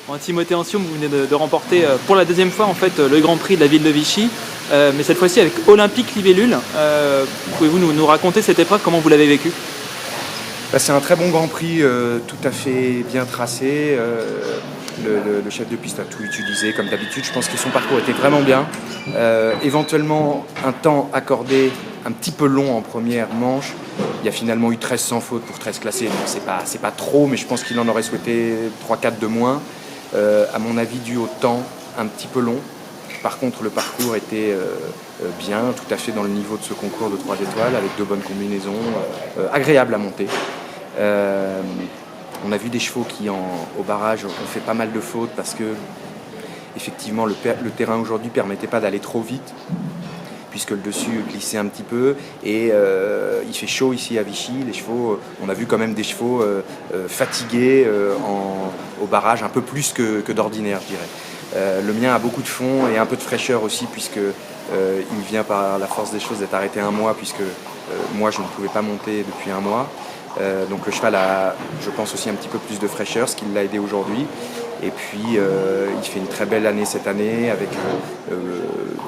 Bon, Timothée Anciaume, vous venez de remporter pour la deuxième fois en fait le Grand Prix de la ville de Vichy, mais cette fois-ci avec Olympique Libellule. Pouvez-vous nous raconter cette épreuve, comment vous l'avez vécue? C'est un très bon Grand Prix, tout à fait bien tracé. Le chef de piste a tout utilisé comme d'habitude. Je pense que son parcours était vraiment bien. Éventuellement, un temps accordé un petit peu long en première manche. Il y a finalement eu 13 sans faute pour 13 classés. Donc c'est pas trop, mais je pense qu'il en aurait souhaité 3-4 de moins. À mon avis, dû au temps un petit peu long. Par contre, le parcours était bien, tout à fait dans le niveau de ce concours de 3 étoiles, avec de bonnes combinaisons, agréable à monter. On a vu des chevaux qui, au barrage, ont fait pas mal de fautes parce que, effectivement, le terrain aujourd'hui ne permettait pas d'aller trop vite, puisque le dessus glissait un petit peu. Et il fait chaud ici à Vichy. Les chevaux, on a vu quand même des chevaux fatigués au barrage, un peu plus que d'ordinaire, je dirais. Le mien a beaucoup de fond et un peu de fraîcheur aussi, puisque il vient par la force des choses d'être arrêté un mois, puisque moi je ne pouvais pas monter depuis un mois. Donc le cheval a, je pense, aussi un petit peu plus de fraîcheur, ce qui l'a aidé aujourd'hui. Et puis il fait une très belle année cette année, avec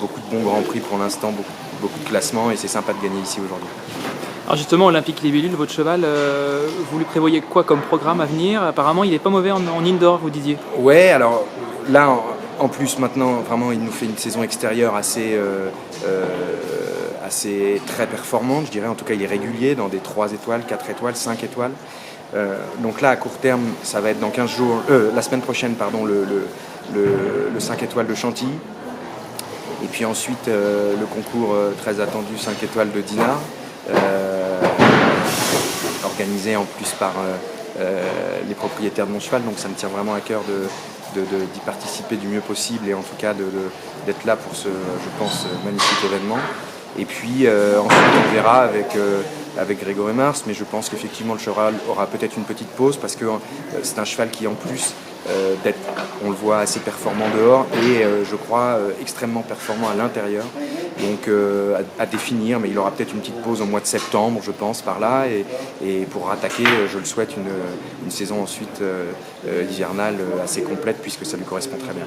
beaucoup de bons grands prix pour l'instant, beaucoup de classements, et c'est sympa de gagner ici aujourd'hui. Alors justement, Olympique Libellule, votre cheval, vous lui prévoyez quoi comme programme à venir? Apparemment, il n'est pas mauvais en indoor, vous disiez. Ouais, alors là, en plus maintenant, vraiment, il nous fait une saison extérieure assez très performante, je dirais. En tout cas, il est régulier dans des 3 étoiles, 4 étoiles, 5 étoiles. Donc là, à court terme, ça va être dans 15 jours, la semaine prochaine, pardon, le 5 étoiles de Chantilly. Et puis ensuite, le concours très attendu 5 étoiles de Dinard, organisé en plus par les propriétaires de mon cheval. Donc ça me tient vraiment à cœur d'y participer du mieux possible, et en tout cas d'être là pour ce, je pense, magnifique événement. Et puis ensuite on verra avec Grégory Mars, mais je pense qu'effectivement le cheval aura peut-être une petite pause, parce que c'est un cheval qui, en plus d'être, on le voit, assez performant dehors, et je crois extrêmement performant à l'intérieur. Donc à définir, mais il aura peut-être une petite pause au mois de septembre, je pense, par là, et pour attaquer, je le souhaite, une saison ensuite hivernale assez complète, puisque ça lui correspond très bien.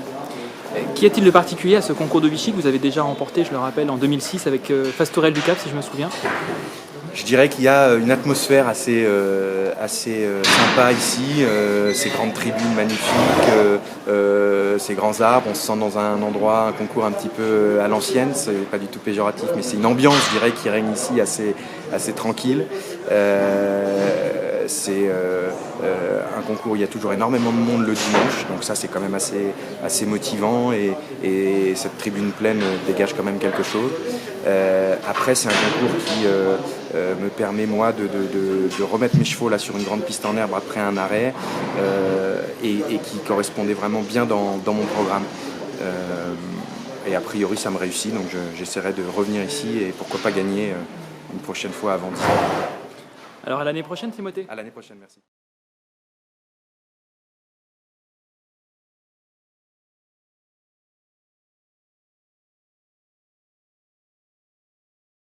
Qu'y a-t-il de particulier à ce concours de Vichy que vous avez déjà remporté, je le rappelle, en 2006 avec Fastourel du Cap, si je me souviens? Je dirais qu'il y a une atmosphère assez sympa ici, ces grandes tribunes magnifiques, ces grands arbres. On se sent dans un endroit, un concours un petit peu à l'ancienne, c'est pas du tout péjoratif, mais c'est une ambiance, je dirais, qui règne ici assez tranquille. C'est un concours où il y a toujours énormément de monde le dimanche, donc ça c'est quand même assez motivant, et cette tribune pleine dégage quand même quelque chose. Après, c'est un concours qui me permet, moi, de remettre mes chevaux là sur une grande piste en herbe après un arrêt, et qui correspondait vraiment bien dans mon programme. Et a priori ça me réussit, donc j'essaierai de revenir ici et pourquoi pas gagner une prochaine fois avant 10 ans. Alors à l'année prochaine, Timothée. À l'année prochaine, merci.